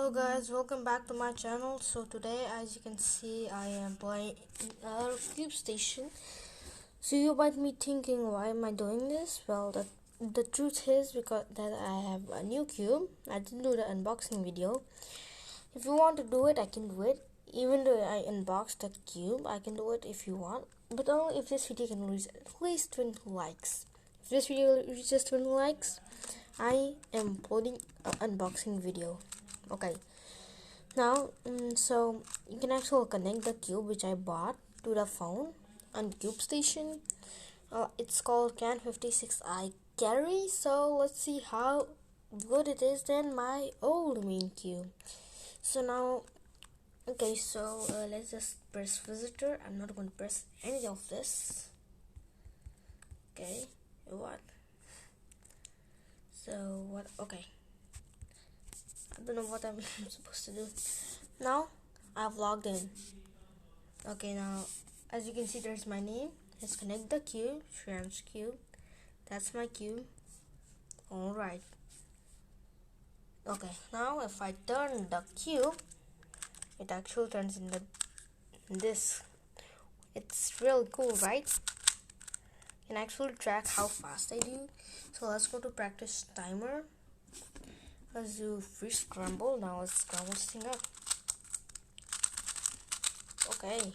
Hello guys, welcome back to my channel. So today, as you can see, I am playing another cube station. So you might be thinking, why am I doing this? Well, the truth is because that I have a new cube. I didn't do the unboxing video. If you want to do it, I can do it. Even though I unboxed the cube, I can do it if you want, but only if this video can reach at least 20 likes. If this video reaches 20 likes, I am uploading an unboxing video. Okay, now so you can actually connect the cube which I bought to the phone on Cube Station. It's called Can 56i Carry. So let's see how good it is than my old main cube. So now, okay, so let's just press visitor. I'm not going to press any of this. Okay, what? So what? Okay. I don't know what I'm supposed to do. Now I've logged in. Okay, now as you can see, there's my name. Let's connect the cube. Shrimp's cube. That's my cube. Alright. Okay, now if I turn the cube, it actually turns into this. It's real cool, right? You can actually track how fast I do. So let's go to practice timer. Let's do free scramble. Now let's scramble this thing up. Okay.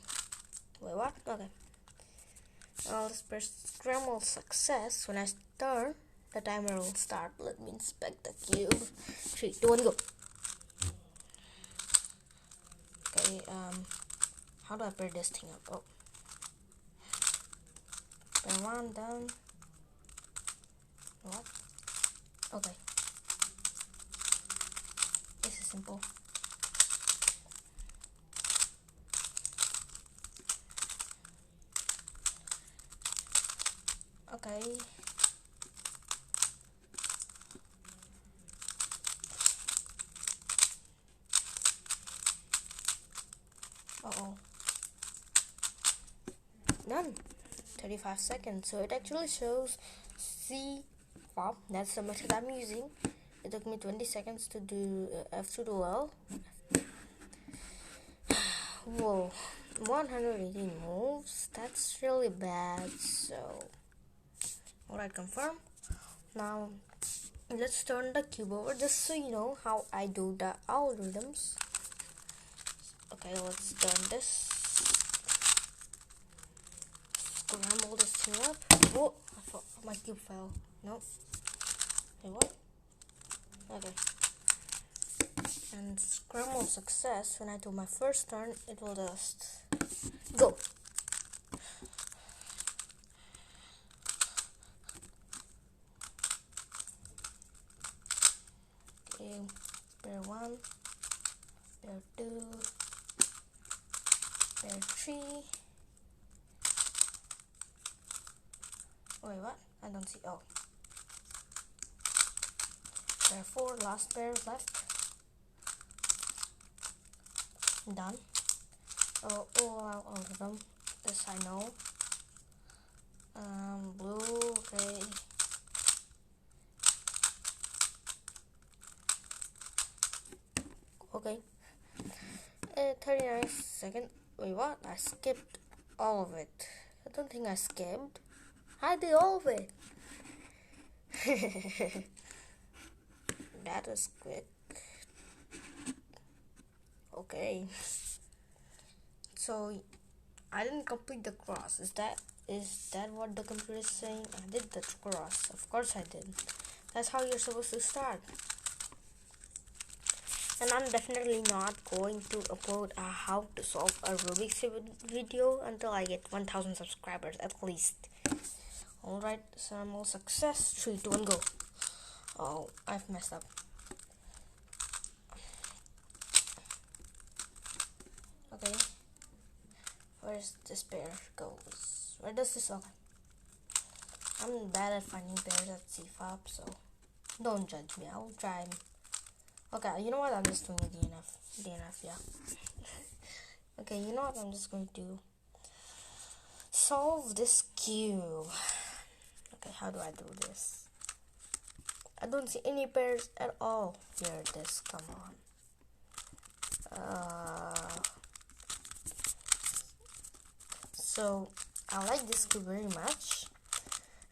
Wait, what? Okay. Now let's press scramble success. When I start, the timer will start. Let me inspect the cube. 3, 2, 1, go. Okay, how do I pair this thing up? Oh. Pair 1, done. What? Okay. This is simple. Okay. Uh-oh. Done. 35 seconds. So it actually shows C pop. That's the method I'm using. It took me 20 seconds to do F2 to L. Whoa, 118 moves. That's really bad. So, alright, confirm. Now, let's turn the cube over just so you know how I do the algorithms. Okay, let's turn this. Scramble this thing up. Oh, I thought my cube fell. No. Wait, what? Okay. And scramble success. When I do my first turn, it will just go. Okay, pair 1, pair 2, pair 3. Wait, what? I don't see. Oh, pair 4, last pair left. Done. Oh, all of them. This I know. Blue. Okay. Okay. 39 seconds. Wait, what? I skipped all of it. I don't think I skipped. I did all of it. That was quick. Okay. So I didn't complete the cross. Is that what the computer is saying? I did the cross. Of course I did. That's how you're supposed to start. And I'm definitely not going to upload a how to solve a Rubik's video until I get 1,000 subscribers at least. Alright, so success. 3, 2, 1, go. Oh, I've messed up. Okay. Where's this pair goes? Where does this go? I'm bad at finding pairs at CFOP, so don't judge me. I'll try. Okay, you know what? I'm just doing DNF. DNF, yeah. Okay, you know what? I'm just going to solve this cube. Okay, how do I do this? I don't see any pairs at all. Here it is. Come on. So I like this cube very much.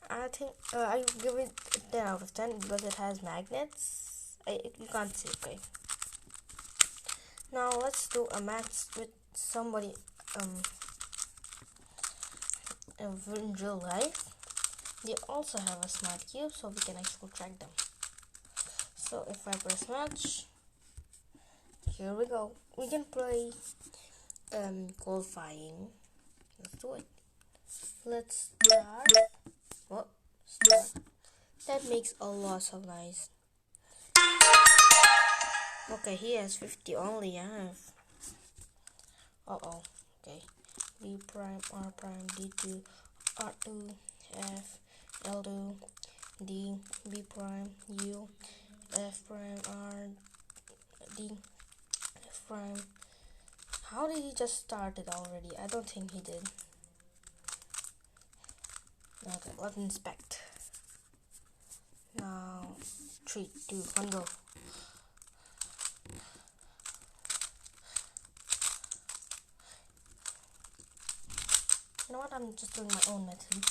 I think I give it a 10 out of 10 because it has magnets. You can't see, okay. Now let's do a match with somebody in real life. They also have a smart cube, so we can actually track them. So if I press match, here we go. We can play qualifying. Let's do it. Let's start. What? Start. That makes a lot of noise. Okay, he has 50 only. I have. Okay. D prime, R prime, D2, R2, F, L2, D, B prime, U, F prime, R, D, F prime. How did he just start it already? I don't think he did. Okay, let's inspect. Now, 3, 2, 1, go. You know what? I'm just doing my own method.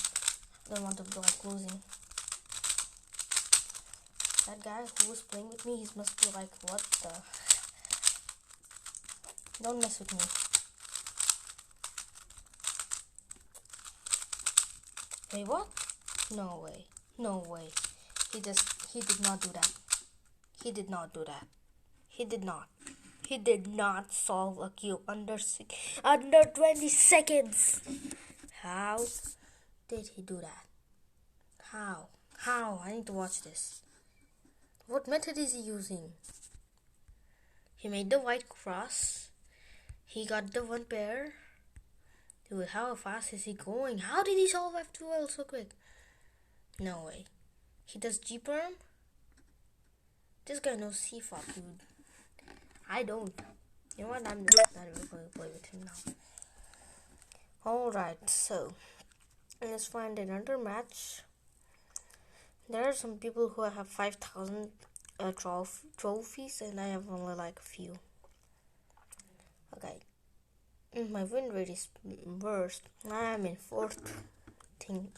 I don't want to go like losing. That guy who was playing with me, he must be like, what the? Don't mess with me. Wait, what? No way. No way. He did not do that. He did not do that. He did not. He did not solve a cube under 20 seconds. How did he do that? How? I need to watch this. What method is he using? He made the white cross. He got the one pair. Dude, how fast is he going? How did he solve F2L so quick? No way. He does G-perm? This guy knows C-fop, dude. I don't. You know what? I'm not even going to play with him now. Alright, so let's find another match. There are some people who have 5,000 trophies, and I have only like a few. Okay, my win rate is worst. I am in 4th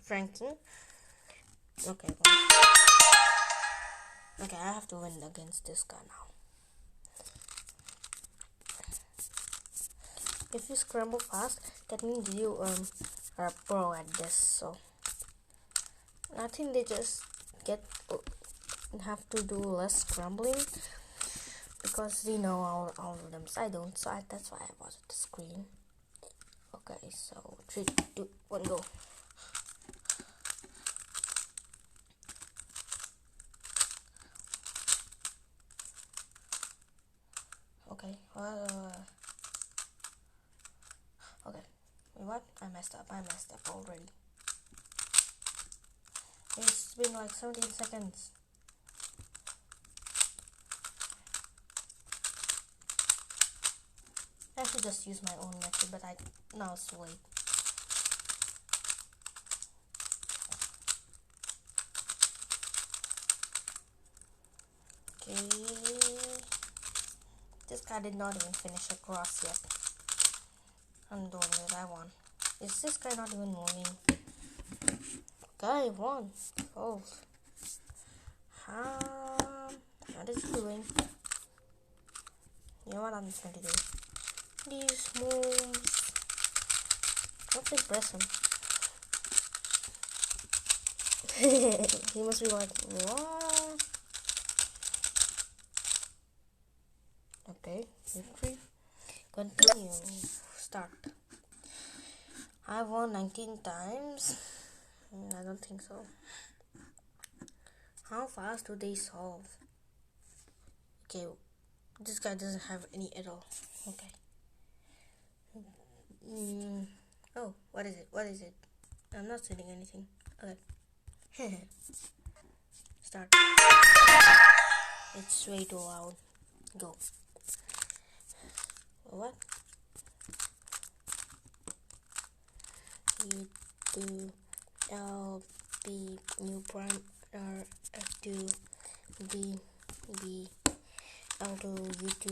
ranking. Okay, okay, I have to win against this guy now. If you scramble fast, that means you are a pro at this. So I think they just have to do less scrambling because they know our algorithms. I don't, so that's why I watched the screen. Okay, so 3, 2, 1, go. Okay, okay. Wait, what? I messed up already. It's been like 17 seconds. I should just use my own method, but now it's too late. Okay. This guy did not even finish a cross yet. I'm doing it, I won. Is this guy not even moving? Okay, won. Oh. What is he doing? You know what I'm just going to do? These moves. Let's impress him. He must be like, what? Okay, victory. Continue. Start. I won 19 times. I don't think so. How fast do they solve? Okay, this guy doesn't have any at all. Okay. Oh, what is it? I'm not saying anything. Okay. Start. It's way too loud. Go. What? U2 L B U prime R F2 D B L2, U2,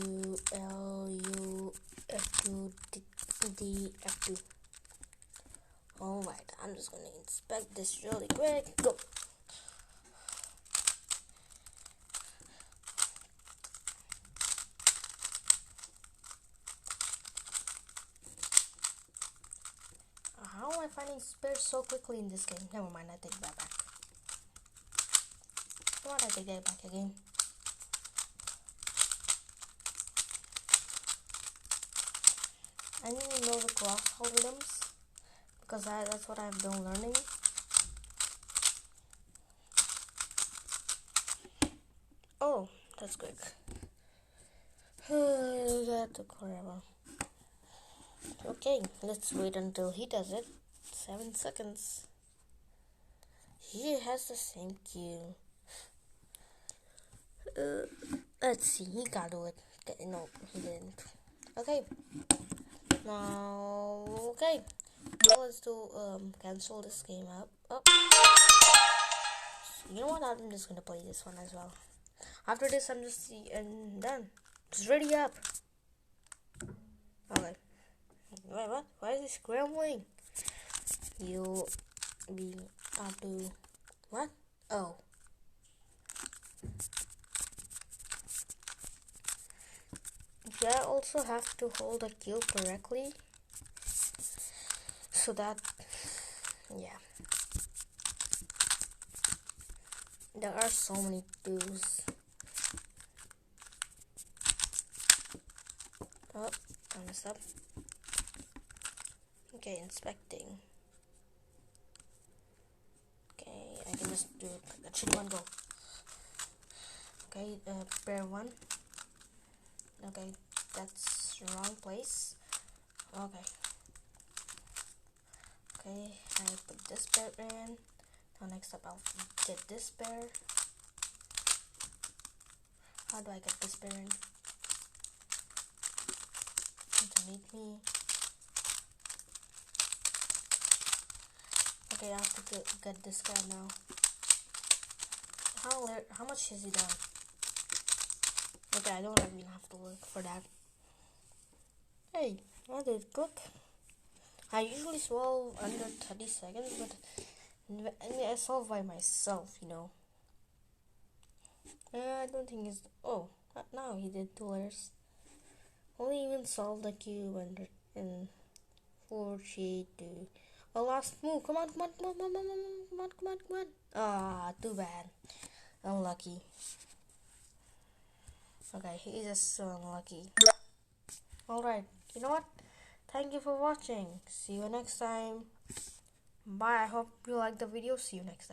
LU, F2, D, F2. Alright, I'm just gonna inspect this really quick. Go! How am I finding spares so quickly in this game? Never mind, I take that back. Why did I take that back again? I need to know the cross algorithms because that's what I've been learning. Oh, that's quick. That took forever. Okay, let's wait until he does it. 7 seconds. He has the same cue. Let's see, he can't do it. Okay, no, he didn't. Okay. Now, okay. Now let's do cancel this game up. Oh. You know what? I'm just gonna play this one as well. After this, I'm just done. Just ready up. Okay. Wait, what? Why is it scrambling? You be up to what? Oh. Yeah, I also have to hold the cube correctly so that, yeah, there are so many do's. Oh, I messed up. Okay, inspecting. Okay, I can just do it. That should one go. Okay, pair one. Okay, that's the wrong place. Okay. Okay, I put this pair in. Now next up I'll get this pair. How do I get this pair in? Underneath me. Okay, I have to get this guy now. How much has he done? Okay, I don't even have to work for that. Hey, I did quick. I usually solve under 30 seconds, but I solve by myself, you know. I don't think it's... Oh, now he did 2 layers. Only even solved the cube under in 4, 3, 2. Oh, last move. Come on, come on, come on, come on, come on, come on, come on. Ah, too bad. Unlucky. Okay, he's just so unlucky. Alright, you know what? Thank you for watching. See you next time. Bye. I hope you liked the video. See you next time.